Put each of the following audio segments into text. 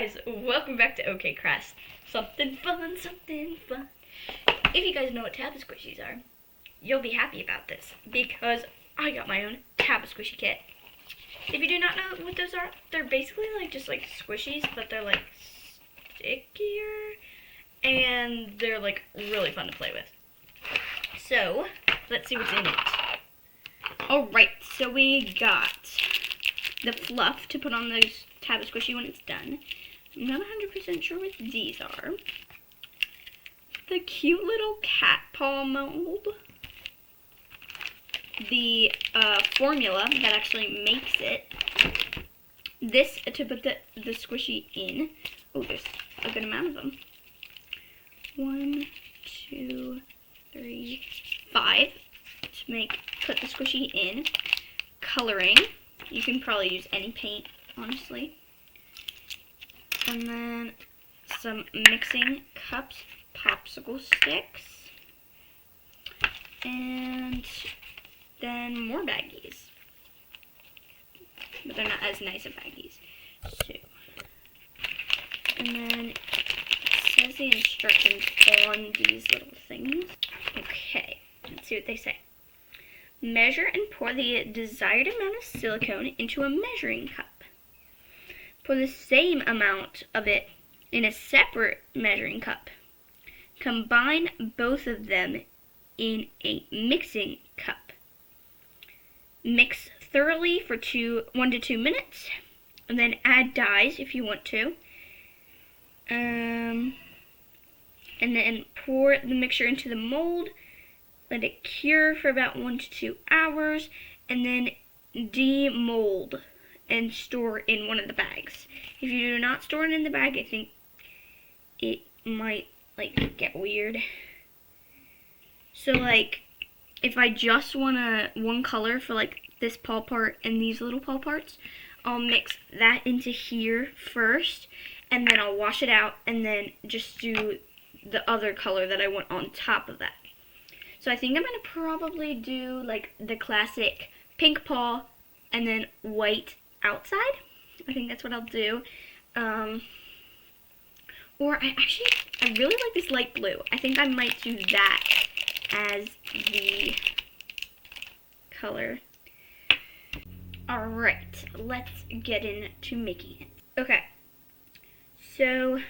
guys, welcome back to OK Crafts. Something fun, something fun. If you guys know what Taba Squishies are, you'll be happy about this because I got my own Taba Squishy kit. If you do not know what those are, they're basically just like squishies, but they're like stickier and they're like really fun to play with. So, let's see what's in it. Alright, so we got the fluff to put on the Taba Squishy when it's done. I'm not 100% sure what these are. The cute little cat paw mold. The formula that actually makes it. This to put the squishy in. Oh, there's a good amount of them. 1, 2, 3, 5 to put the squishy in. Coloring. You can probably use any paint, honestly. And then some mixing cups, popsicle sticks, and then more baggies. But they're not as nice of baggies. So, and then it says the instructions on these little things. Okay, let's see what they say. Measure and pour the desired amount of silicone into a measuring cup. Pour the same amount of it in a separate measuring cup. Combine both of them in a mixing cup. Mix thoroughly for 1 to 2 minutes, and then add dyes if you want to. And then pour the mixture into the mold. Let it cure for about 1 to 2 hours, and then demold and store in one of the bags. If you do not store it in the bag, I think it might get weird. So if I just want one color for this paw part and these little paw parts, I'll mix that into here first, and then I'll wash it out and then just do the other color that I want on top of that. So I think I'm going to probably do the classic pink paw and then white outside. I think that's what I'll do. Or I really like this light blue. I think I might do that as the color. Alright, let's get into making it. Okay, so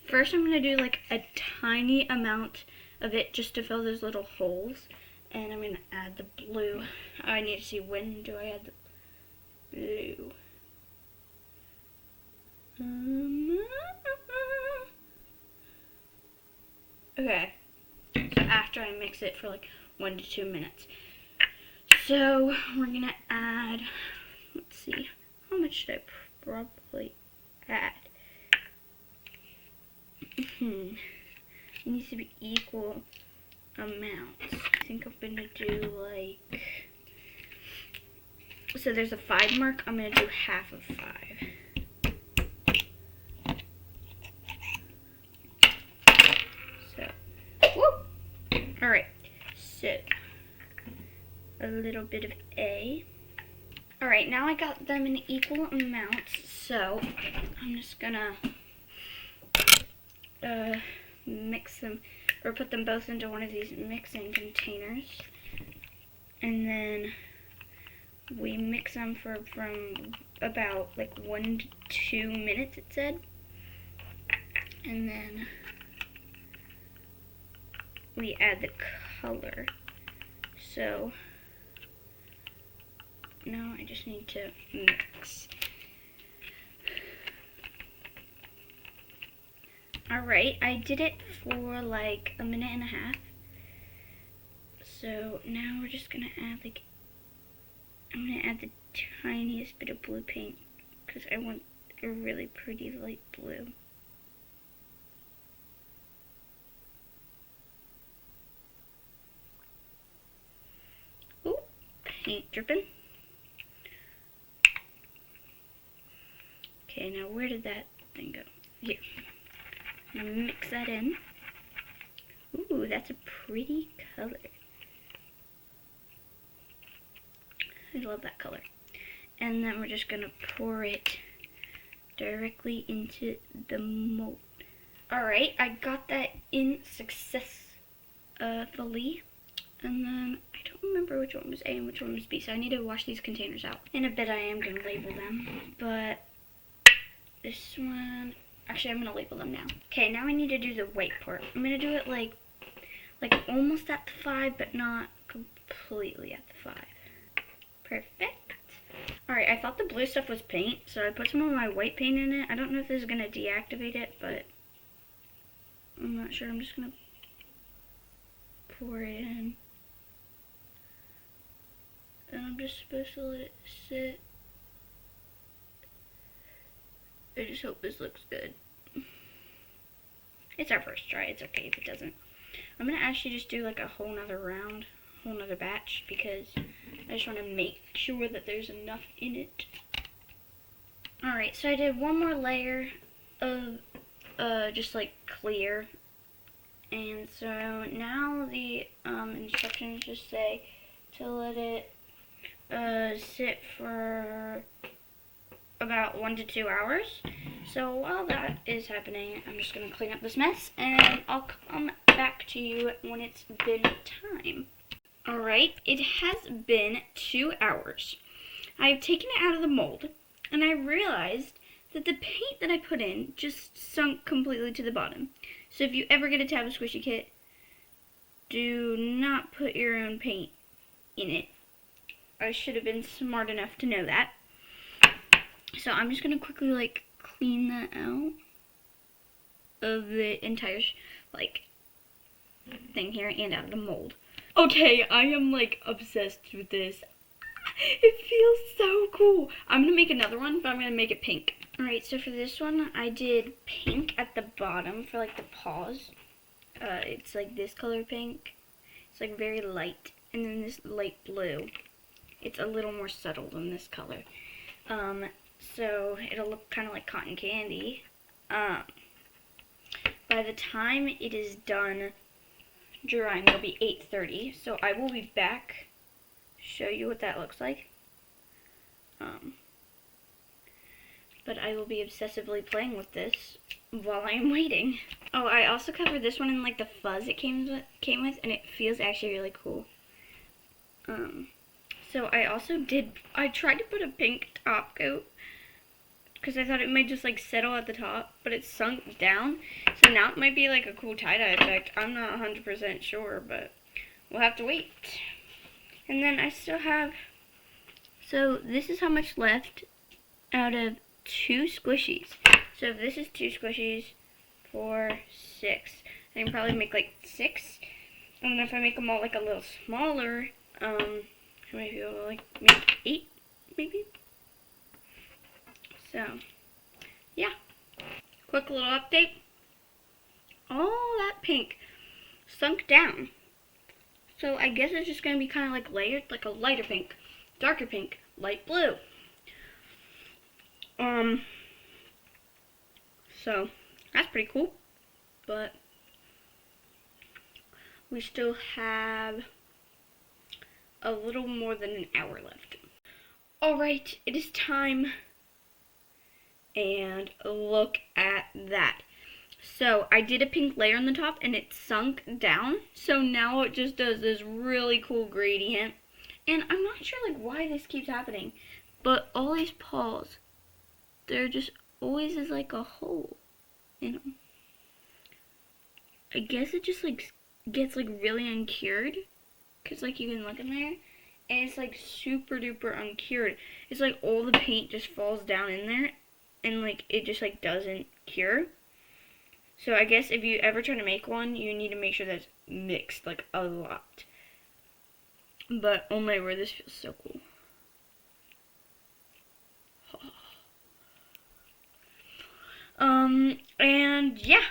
first I'm going to do a tiny amount of it just to fill those little holes, and I'm going to add the blue. I need to see, when do I add the blue? Okay, so after I mix it for 1 to 2 minutes. So we're going to add, let's see, how much should I probably add? It needs to be equal amounts. I think I'm going to do so there's a 5 mark, I'm going to do half of 5. So, whoop! Alright, so a little bit of A. Alright, now I got them in equal amounts, so I'm just gonna mix them, or put them both into one of these mixing containers, and then we mix them from about 1 to 2 minutes, it said, and then we add the color. So now I just need to mix. Alright, I did it for a minute and a half. So now we're just gonna add I'm gonna add the tiniest bit of blue paint because I want a really pretty light blue. Ooh, paint dripping. Okay, now where did that thing go? Here. I'm gonna mix that in. Ooh, that's a pretty color. I love that color. And then we're just gonna pour it directly into the mold. Alright, I got that in successfully. And then I don't remember which one was A and which one was B, so I need to wash these containers out. In a bit I am going to label them, but this one, actually I'm going to label them now. Okay, now I need to do the white part. I'm going to do it like almost at the 5, but not completely at the 5. Perfect. Alright, I thought the blue stuff was paint, so I put some of my white paint in it. I don't know if this is going to deactivate it, but I'm not sure. I'm just going to pour it in. And I'm just supposed to let it sit. I just hope this looks good. It's our first try. It's okay if it doesn't. I'm going to actually just do like a whole nother round, whole nother batch, because I just want to make sure that there's enough in it. Alright, so I did one more layer of just like clear. And so now the instructions just say to let it sit for about 1 to 2 hours. So while that is happening, I'm just going to clean up this mess, and I'll come back to you when it's been time. Alright, it has been 2 hours. I've taken it out of the mold, and I realized that the paint that I put in just sunk completely to the bottom. So if you ever get a Taba Squishy kit, do not put your own paint in it. I should have been smart enough to know that. So I'm just going to quickly like clean that out of the entire thing here and out of the mold. Okay, I am like obsessed with this. It feels so cool. I'm going to make another one, but I'm going to make it pink. Alright, so for this one, I did pink at the bottom for like the paws. It's like this color pink. It's like very light. And then this light blue. It's a little more subtle than this color. So it'll look kind of like cotton candy. By the time it is done drying, it'll be 8:30. So I will be back, show you what that looks like. But I will be obsessively playing with this while I am waiting. Oh, I also covered this one in like the fuzz it came with, and it feels actually really cool. So I tried to put a pink top coat because I thought it might just like settle at the top, but it sunk down. So now it might be like a cool tie-dye effect. I'm not 100% sure, but we'll have to wait. And then I still have, so this is how much left out of 2 squishies. So if this is 2 squishies, 4, 6. I can probably make like 6. And then if I make them all like a little smaller, I might be able to like make 8, maybe. So, yeah. Quick little update. All that pink sunk down. So I guess it's just going to be kind of like layered, like a lighter pink, darker pink, light blue. So that's pretty cool, but we still have a little more than an hour left. Alright, it is time, and look at that. So I did a pink layer on the top and it sunk down, so now it just does this really cool gradient, and I'm not sure like why this keeps happening, but all these paws, there just always is like a hole in them. I guess it just like gets like really uncured, because like you can look in there and it's like super duper uncured. It's like all the paint just falls down in there and like it just like doesn't cure. So I guess if you ever try to make one, you need to make sure that it's mixed like a lot. But oh my word, this feels so cool. And yeah,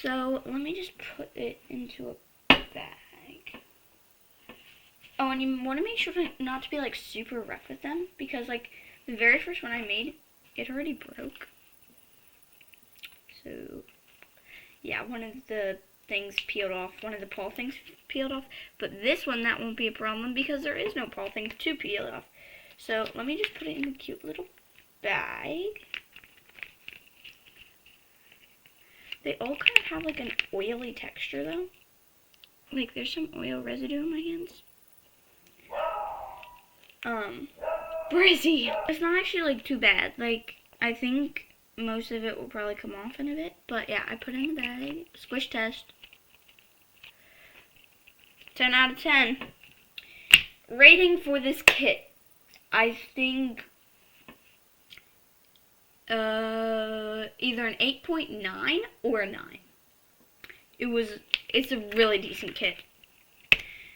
so let me just put it into a bag. Oh, and you want to make sure not to be like super rough with them, because like the very first one I made, it already broke. So yeah, one of the things peeled off, one of the paw things peeled off, but this one, that won't be a problem because there is no paw thing to peel off. So let me just put it in a cute little bag. They all kind of have like an oily texture though. Like there's some oil residue in my hands. Brizzy. It's not actually like too bad. Like I think most of it will probably come off in a bit. But yeah, I put it in the bag. Squish test. 10 out of 10. Rating for this kit. I think either an 8.9 or a 9. It's a really decent kit.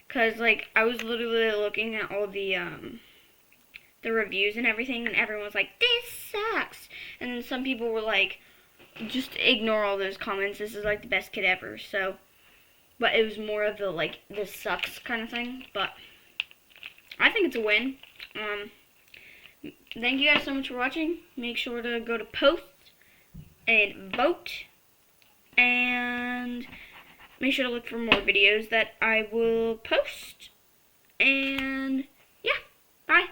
Cause like I was literally looking at all the reviews and everything, and everyone was like, "This sucks," and then some people were like, "Just ignore all those comments. This is like the best kit ever." So, but it was more of the like this sucks kind of thing. But I think it's a win. Thank you guys so much for watching. Make sure to go to post and vote, and make sure to look for more videos that I will post. And yeah, bye.